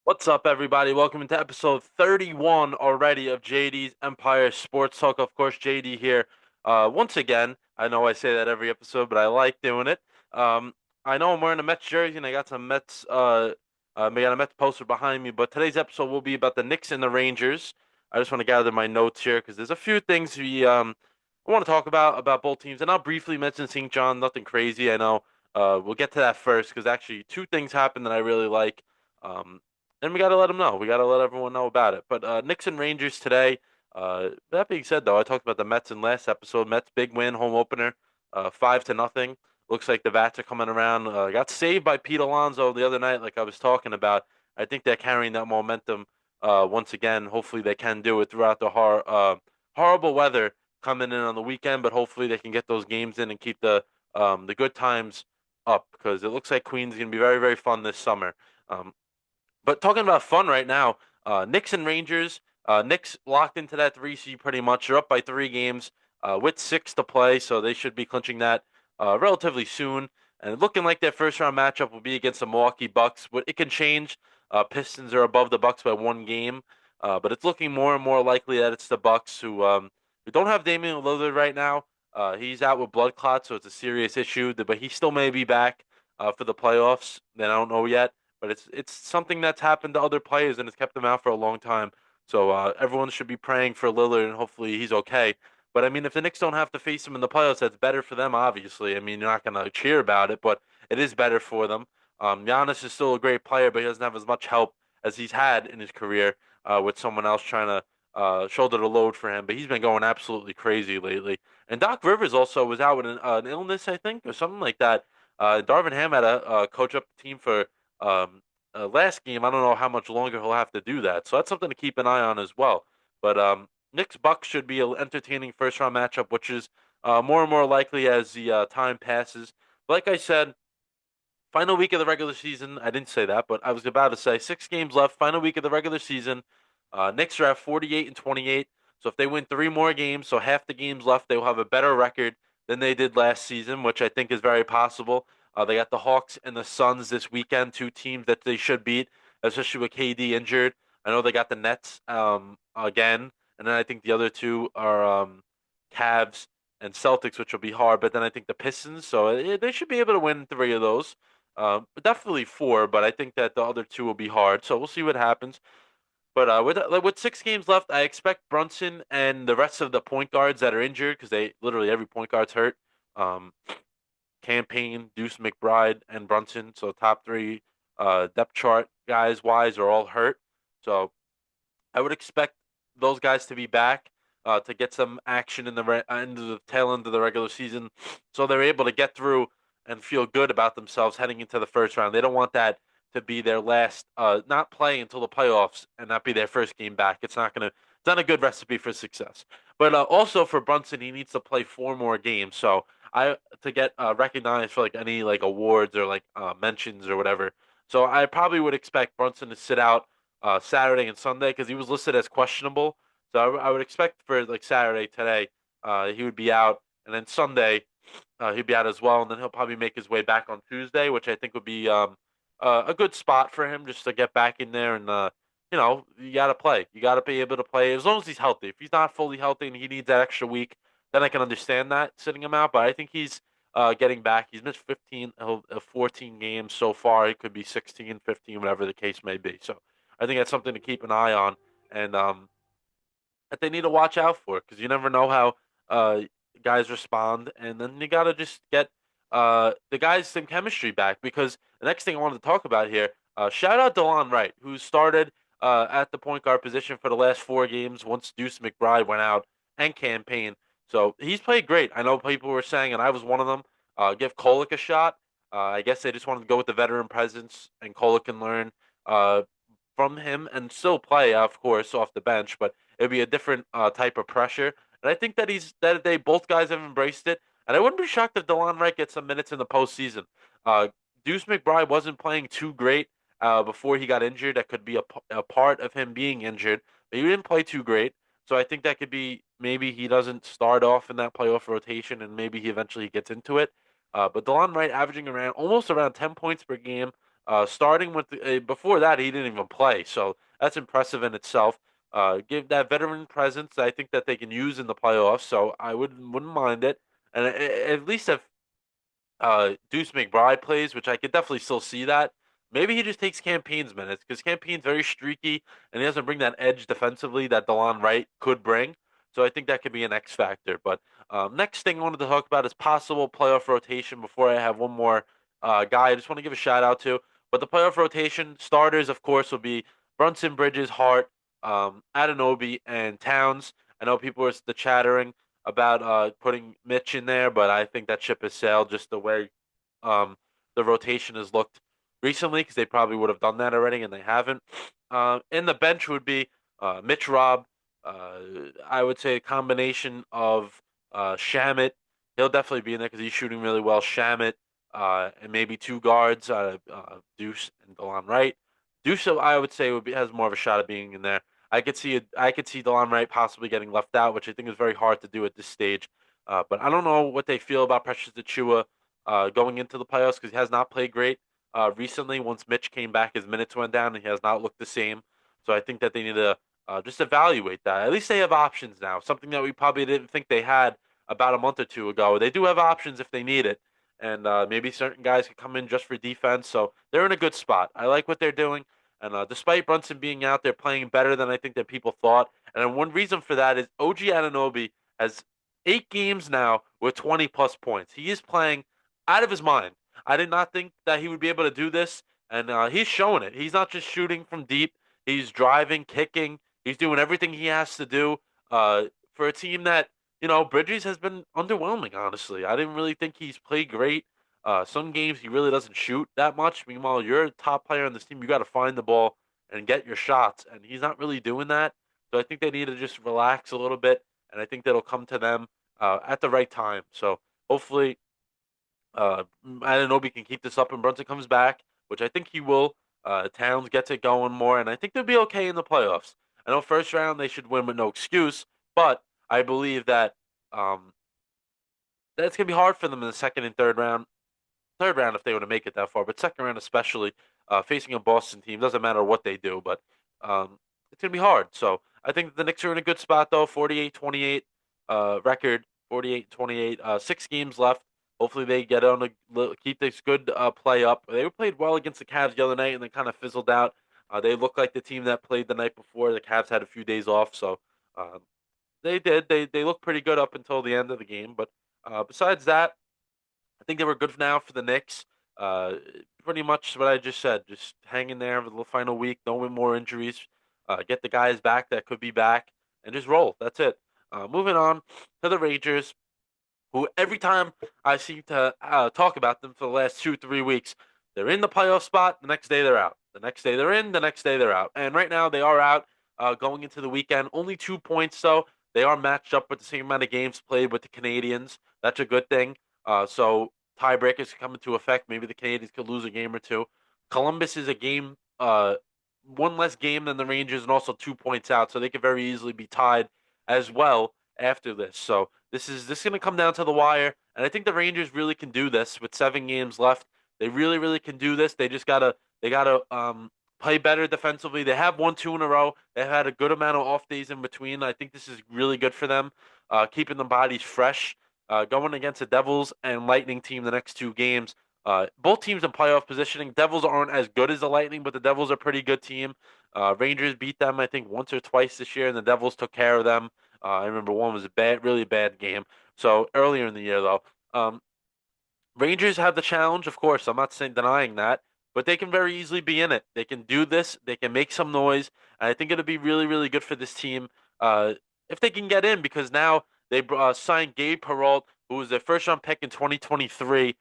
What's up, everybody? Welcome to episode 31 already of JD's Empire Sports Talk. Of course, JD here. Once again, I know I say that every episode, but I like doing it. Um, I know I'm wearing a Mets jersey and I got some Mets, I got a Mets poster behind me, but today's episode will be about the Knicks and the Rangers. I just want to gather my notes here because there's a few things I want to talk about both teams, and I'll briefly mention St. John. Nothing crazy, I know. We'll get to that first because actually two things happened that I really like. Um, and we got to let them know. We got to let everyone know about it. But Knicks and Rangers today. That being said, though, I talked about the Mets in last episode. Mets big win, home opener, 5-0. Looks like the Vats are coming around. Got saved by Pete Alonso the other night, like I was talking about. I think they're carrying that momentum once again. Hopefully, they can do it throughout the horrible weather coming in on the weekend. But hopefully, they can get those games in and keep the good times up because it looks like Queens is going to be very, very fun this summer. But talking about fun right now, Knicks and Rangers. Knicks locked into that 3 seed pretty much. They're up by 3 games with 6 to play, so they should be clinching that relatively soon. And looking like their first round matchup will be against the Milwaukee Bucks. But it can change. Pistons are above the Bucks by 1 game, but it's looking more and more likely that it's the Bucks who don't have Damian Lillard right now. He's out with blood clots, so it's a serious issue. But he still may be back for the playoffs. Then I don't know yet, but it's something that's happened to other players and it's kept them out for a long time. So everyone should be praying for Lillard and hopefully he's okay. But I mean, if the Knicks don't have to face him in the playoffs, that's better for them. Obviously, I mean, you're not gonna cheer about it, but it is better for them. Giannis is still a great player, but he doesn't have as much help as he's had in his career with someone else trying to shoulder the load for him. But he's been going absolutely crazy lately. And Doc Rivers also was out with an illness, I think, or something like that. Darvin Ham had a coach up the team for last game. I don't know how much longer he'll have to do that. So that's something to keep an eye on as well. But Knicks Bucks should be an entertaining first round matchup, which is more and more likely as the time passes. Like I said, final week of the regular season. I didn't say that, but I was about to say 6 games left. Final week of the regular season. Knicks are at 48 and 28. So if they win 3 more games, so half the games left, they will have a better record than they did last season, which I think is very possible. They got the Hawks and the Suns this weekend, 2 teams that they should beat, especially with KD injured. I know they got the Nets again, and then I think the other two are Cavs and Celtics, which will be hard. But then I think the Pistons, so they should be able to win 3 of those. Definitely 4, but I think that the other 2 will be hard. So we'll see what happens. But with 6 games left, I expect Brunson and the rest of the point guards that are injured because they literally every point guard's hurt. Um, Campaign, Deuce McBride, and Brunson. So top 3 depth chart guys wise are all hurt. So I would expect those guys to be back to get some action in the end of the tail end of the regular season, so they're able to get through and feel good about themselves heading into the first round. They don't want that to be their last, not play until the playoffs and not be their first game back. It's not a good recipe for success. But also for Brunson, he needs to play 4 more games. So to get recognized for like any like awards or like mentions or whatever. So I probably would expect Brunson to sit out Saturday and Sunday because he was listed as questionable. So I would expect for like Saturday today, he would be out, and then Sunday he'd be out as well, and then he'll probably make his way back on Tuesday, which I think would be a good spot for him just to get back in there and you got to play. You got to be able to play as long as he's healthy. If he's not fully healthy and he needs that extra week, then I can understand that sitting him out. But I think he's getting back. He's missed 14 games so far. It could be 16, 15, whatever the case may be. So I think that's something to keep an eye on, and that they need to watch out for because you never know how uh, guys respond, and then you gotta just get the guys some chemistry back. Because the next thing I wanted to talk about here, shout out DeLon Wright, who started at the point guard position for the last 4 games once Deuce McBride went out and campaign. So he's played great. I know people were saying, and I was one of them. Give Kolek a shot. I guess they just wanted to go with the veteran presence, and Kolek can learn from him and still play, of course, off the bench, but it'd be a different type of pressure. And I think that they both guys have embraced it. And I wouldn't be shocked if DeLon Wright gets some minutes in the postseason. Uh, Deuce McBride wasn't playing too great before he got injured. That could be a part of him being injured, but he didn't play too great. So I think that could be maybe he doesn't start off in that playoff rotation, and maybe he eventually gets into it. But DeLon Wright averaging around almost around 10 points per game, Starting with before that, he didn't even play, so that's impressive in itself. Give that veteran presence I think that they can use in the playoffs, so I wouldn't mind it. And at least if Deuce McBride plays, which I could definitely still see that. Maybe he just takes Campaign's minutes because Campaign's very streaky and he doesn't bring that edge defensively that DeLon Wright could bring. So I think that could be an X factor. But next thing I wanted to talk about is possible playoff rotation. Before I have one more guy, I just want to give a shout out to. But the playoff rotation starters, of course, will be Brunson, Bridges, Hart, Anunoby, and Towns. I know people are the chattering about putting Mitch in there, but I think that ship has sailed just the way um, the rotation has looked recently because they probably would have done that already and they haven't. In the bench would be Mitch Robb. Uh, I would say a combination of Shamit. He'll definitely be in there because he's shooting really well. Shamit and maybe two guards, Deuce and DeLon Wright. Deuce, I would say, has more of a shot of being in there. I could see DeLon Wright possibly getting left out, which I think is very hard to do at this stage. But I don't know what they feel about Precious Achiuwa going into the playoffs because he has not played great recently. Once Mitch came back, his minutes went down and he has not looked the same. So I think that they need to just evaluate that. At least they have options now, something that we probably didn't think they had about a month or two ago. They do have options if they need it, and maybe certain guys could come in just for defense. So they're in a good spot. I like what they're doing. And despite Brunson being out there playing better than I think that people thought, and one reason for that is OG Anunoby has 8 games now with 20 plus points. He is playing out of his mind. I did not think that he would be able to do this, and he's showing it. He's not just shooting from deep. He's driving, kicking. He's doing everything he has to do for a team that, Bridges has been underwhelming, honestly. I didn't really think he's played great. Some games he really doesn't shoot that much. Meanwhile, you're a top player on this team. You got to find the ball and get your shots, and he's not really doing that. So I think they need to just relax a little bit, and I think that'll come to them at the right time. So hopefully, Anunoby can keep this up, and Brunson comes back, which I think he will. Towns gets it going more, and I think they'll be okay in the playoffs. I know first round they should win with no excuse, but I believe that um, that's gonna be hard for them in the second and third round if they were to make it that far, but second round especially, facing a Boston team doesn't matter what they do, but it's gonna be hard. So I think the Knicks are in a good spot though, 48-28 record, 48-28, 6 games left. Hopefully they get on to keep this good play up. They played well against the Cavs the other night and then kind of fizzled out. They look like the team that played the night before. The Cavs had a few days off, so they did. They looked pretty good up until the end of the game. But besides that, I think they were good now for the Knicks. Uh, Pretty much what I just said. Just hang in there for the final week. No more injuries. Get the guys back that could be back, and just roll. That's it. Moving on to the Rangers, who every time I seem to talk about them for the last 2, 3 weeks, they're in the playoff spot. The next day they're out. The next day they're in. The next day they're out. And right now they are out going into the weekend. Only 2 points though. They are matched up with the same amount of games played with the Canadians. That's a good thing. So tiebreakers come into effect. Maybe the Canadians could lose a game or two. Columbus is a game, one less game than the Rangers, and also 2 points out, so they could very easily be tied as well after this. So this is going to come down to the wire, and I think the Rangers really can do this with 7 games left. They really, really can do this. They gotta play better defensively. They have won 2 in a row. They've had a good amount of off days in between. I think this is really good for them, keeping the bodies fresh. Going against the Devils and Lightning team the next 2 games. Both teams in playoff positioning. Devils aren't as good as the Lightning, but the Devils are a pretty good team. Rangers beat them, I think, once or twice this year, and the Devils took care of them. I remember one was a bad, really bad game. So earlier in the year, though, Rangers have the challenge, of course. I'm not saying denying that, but they can very easily be in it. They can do this. They can make some noise. And I think it'll be really, really good for this team if they can get in because now they signed Gabe Perreault, who was their first round pick in 2023.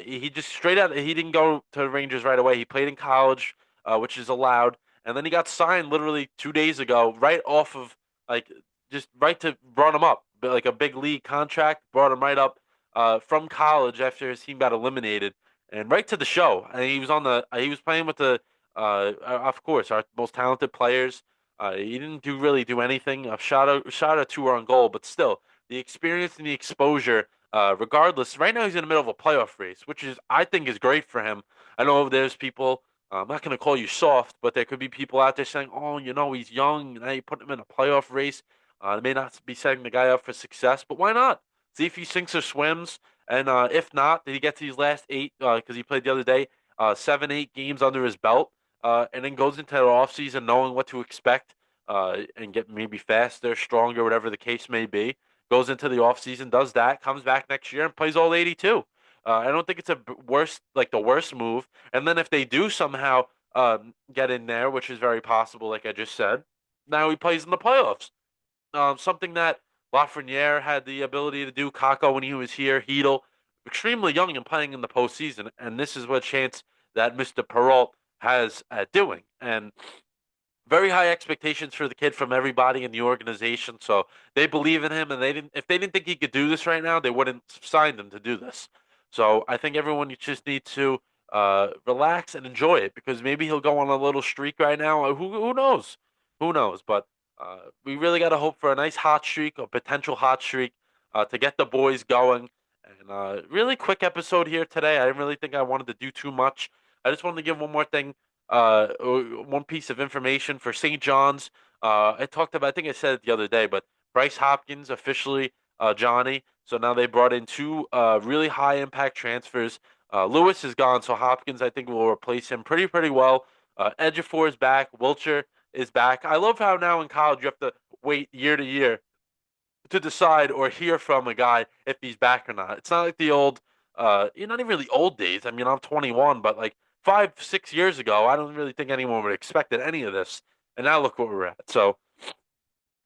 He just straight out, he didn't go to the Rangers right away. He played in college, which is allowed. And then he got signed literally 2 days ago, right off of like just right to brought him up, like a big league contract, brought him right up from college after his team got eliminated, and right to the show. And he was playing with of course, our most talented players. He didn't really do anything. A shot or two on goal, but still, the experience and the exposure. Regardless, right now he's in the middle of a playoff race, which is I think is great for him. I know there's people. I'm not going to call you soft, but there could be people out there saying, "Oh, he's young. Now you put him in a playoff race. They may not be setting the guy up for success, but why not? See if he sinks or swims. And if not, did he get to these last eight? Because he played the other day, 7, 8 games under his belt, and then goes into the offseason knowing what to expect, and get maybe faster, stronger, whatever the case may be. Goes into the offseason, does that, comes back next year and plays all 82. I don't think it's the worst move. And then if they do somehow get in there, which is very possible, like I just said, now he plays in the playoffs. Something that Lafreniere had the ability to do, Kako when he was here, Heedle, extremely young and playing in the postseason, and this is what chance that Mr. Perrault has at doing. And very high expectations for the kid from everybody in the organization. So they believe in him, and if they didn't think he could do this right now, they wouldn't have signed him to do this. So I think everyone just needs to relax and enjoy it because maybe he'll go on a little streak right now. Who knows? Who knows? But we really got to hope for a nice hot streak, a potential hot streak, to get the boys going. And really quick episode here today. I didn't really think I wanted to do too much. I just wanted to give one more thing, one piece of information for St. John's. I think I said it the other day, but Bryce Hopkins officially Johnny. So now they brought in two really high impact transfers. Lewis is gone, so Hopkins I think will replace him pretty well. Ejiofor is back. Wilcher is back. I love how now in college you have to wait year to year to decide or hear from a guy if he's back or not. It's not like the old, not even really old days. I mean, I'm 21, but like 5, 6 years ago, I don't really think anyone would have expected any of this. And now look where we're at. So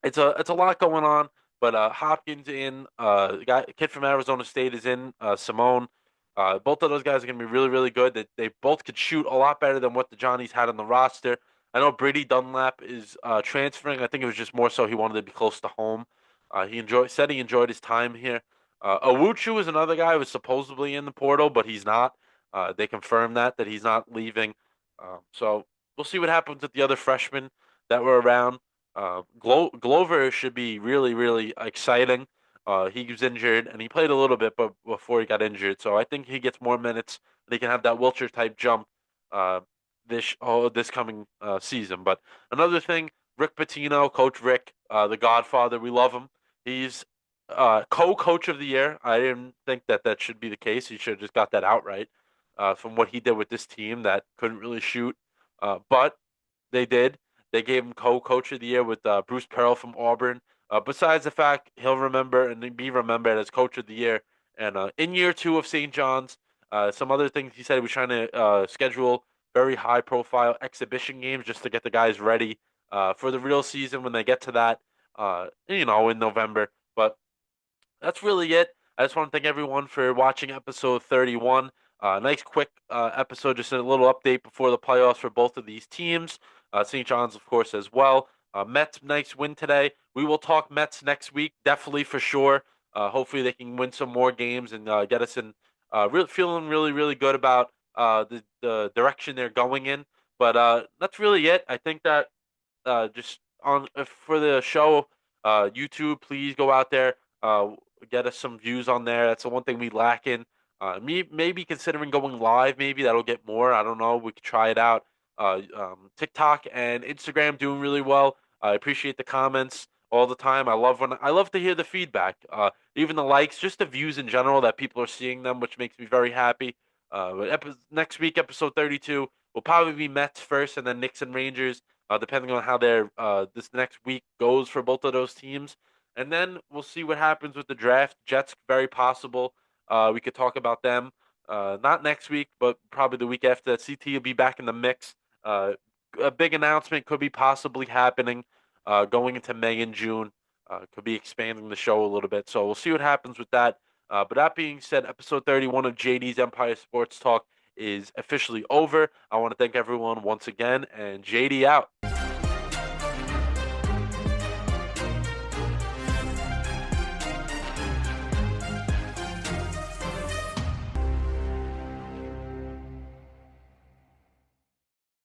it's a lot going on. But Hopkins in, the kid from Arizona State is in, Simone. Both of those guys are going to be really good. They both could shoot a lot better than what the Johnnies had on the roster. I know Brady Dunlap is transferring. I think it was just more so he wanted to be close to home. Said he enjoyed his time here. Owuchu is another guy who was supposedly in the portal, but he's not. They confirmed that he's not leaving. So we'll see what happens with the other freshmen that were around. Glover should be really exciting. He was injured and he played a little bit, but before he got injured, so I think he gets more minutes and he can have that Wilcher type jump uh, this coming season. But another thing, Rick Pitino, Coach Rick, the Godfather, we love him. He's co-coach of the year. I didn't think that should be the case. He should have just got that outright from what he did with this team that couldn't really shoot, but they did. They gave him co-coach of the year with Bruce Pearl from Auburn. Besides the fact he'll remember and be remembered as coach of the year, and in year two of St. John's, some other things he said he was trying to schedule very high-profile exhibition games just to get the guys ready for the real season when they get to that, in November. But that's really it. I just want to thank everyone for watching episode 31. Nice quick episode, just a little update before the playoffs for both of these teams. St. John's, of course, as well. Mets, nice win today. We will talk Mets next week, definitely for sure. Hopefully they can win some more games and get us in feeling really good about the direction they're going in. But that's really it. I think that just on for the show, YouTube, please go out there, get us some views on there. That's the one thing we lack in. Maybe considering going live, maybe that'll get more. I don't know. We could try it out. TikTok and Instagram doing really well. I appreciate the comments all the time. I love to hear the feedback, even the likes, just the views in general that people are seeing them, which makes me very happy. Next week, episode 32, will probably be Mets first, and then Knicks and Rangers, depending on how their this next week goes for both of those teams. And then we'll see what happens with the draft. Jets, very possible. We could talk about them. Not next week, but probably the week after that. CT will be back in the mix. A big announcement could be possibly happening going into May and June. Could be expanding the show a little bit. So we'll see what happens with that. But that being said, episode 31 of JD's Empire Sports Talk is officially over. I want to thank everyone once again, and JD out.